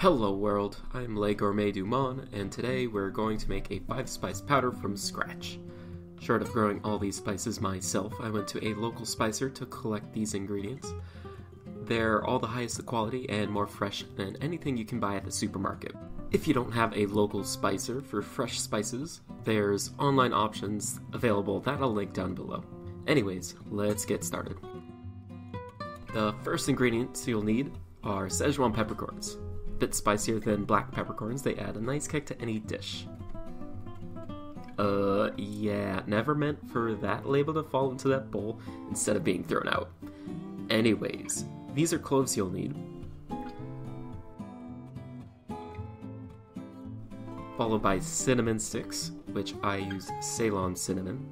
Hello world, I'm Gourmet du Monde, and today we're going to make a 5-spice powder from scratch. Short of growing all these spices myself, I went to a local spicer to collect these ingredients. They're all the highest quality and more fresh than anything you can buy at the supermarket. If you don't have a local spicer for fresh spices, there's online options available that I'll link down below. Anyways, let's get started. The first ingredients you'll need are Sichuan peppercorns. Bit spicier than black peppercorns, they add a nice kick to any dish. Yeah, never meant for that label to fall into that bowl instead of being thrown out. Anyways, these are cloves you'll need. Followed by cinnamon sticks, which I use Ceylon cinnamon.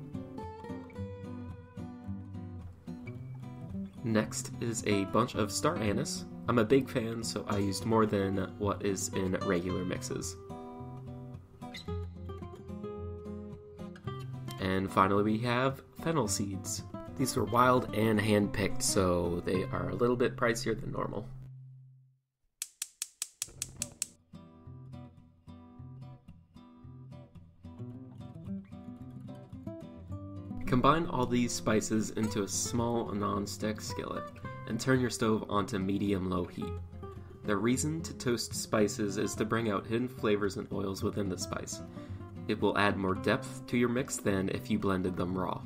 Next is a bunch of star anise. I'm a big fan, so I used more than what is in regular mixes. And finally we have fennel seeds. These were wild and hand-picked, so they are a little bit pricier than normal. Combine all these spices into a small non-stick skillet and turn your stove onto medium-low heat. The reason to toast spices is to bring out hidden flavors and oils within the spice. It will add more depth to your mix than if you blended them raw.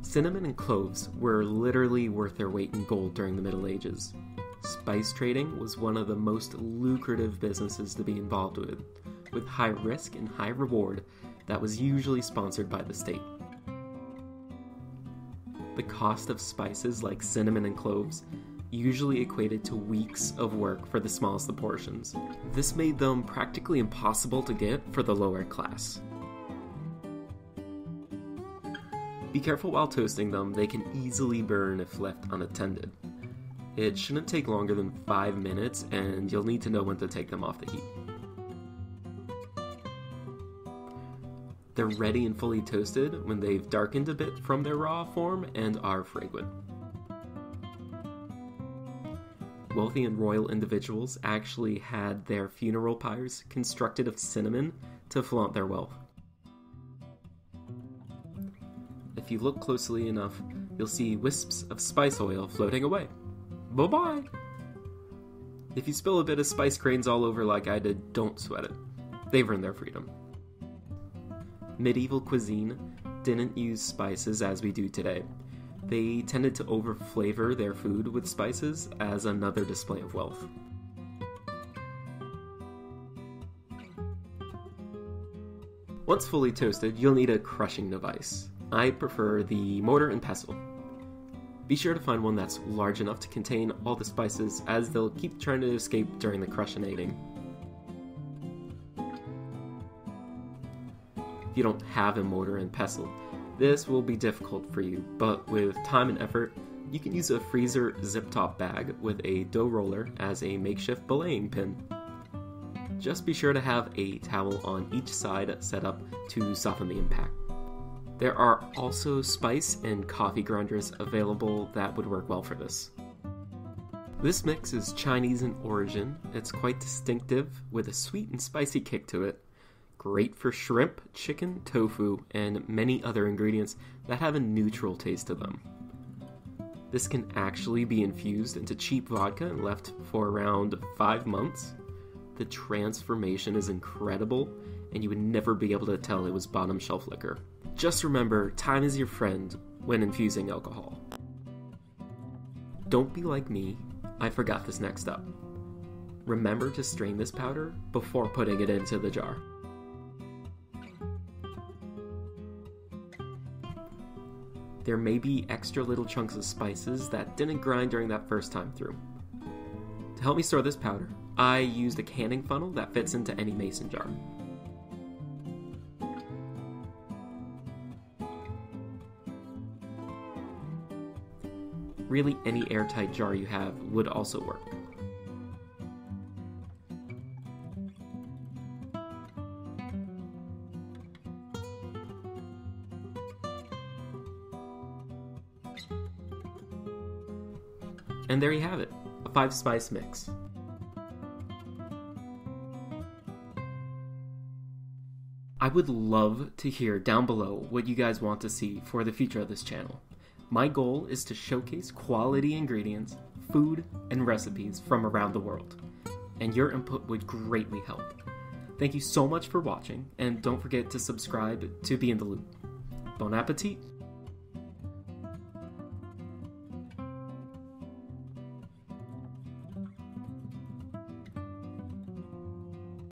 Cinnamon and cloves were literally worth their weight in gold during the Middle Ages. Spice trading was one of the most lucrative businesses to be involved with high risk and high reward that was usually sponsored by the state. The cost of spices like cinnamon and cloves usually equated to weeks of work for the smallest of portions. This made them practically impossible to get for the lower class. Be careful while toasting them, they can easily burn if left unattended. It shouldn't take longer than 5 minutes, and you'll need to know when to take them off the heat. They're ready and fully toasted when they've darkened a bit from their raw form and are fragrant. Wealthy and royal individuals actually had their funeral pyres constructed of cinnamon to flaunt their wealth. If you look closely enough, you'll see wisps of spice oil floating away. Bye-bye! If you spill a bit of spice grains all over like I did, don't sweat it. They've earned their freedom. Medieval cuisine didn't use spices as we do today. They tended to over-flavor their food with spices as another display of wealth. Once fully toasted, you'll need a crushing device. I prefer the mortar and pestle. Be sure to find one that's large enough to contain all the spices, as they'll keep trying to escape during the crushinating. If you don't have a mortar and pestle, this will be difficult for you, but with time and effort, you can use a freezer zip-top bag with a dough roller as a makeshift belaying pin. Just be sure to have a towel on each side set up to soften the impact. There are also spice and coffee grinders available that would work well for this. This mix is Chinese in origin. It's quite distinctive with a sweet and spicy kick to it. Great for shrimp, chicken, tofu, and many other ingredients that have a neutral taste to them. This can actually be infused into cheap vodka and left for around 5 months. The transformation is incredible, and you would never be able to tell it was bottom shelf liquor. Just remember, time is your friend when infusing alcohol. Don't be like me, I forgot this next step. Remember to strain this powder before putting it into the jar. There may be extra little chunks of spices that didn't grind during that first time through. To help me store this powder, I used a canning funnel that fits into any mason jar. Really, any airtight jar you have would also work. And there you have it, a 5-spice mix. I would love to hear down below what you guys want to see for the future of this channel. My goal is to showcase quality ingredients, food, and recipes from around the world, and your input would greatly help. Thank you so much for watching, and don't forget to subscribe to be in the loop. Bon appetit!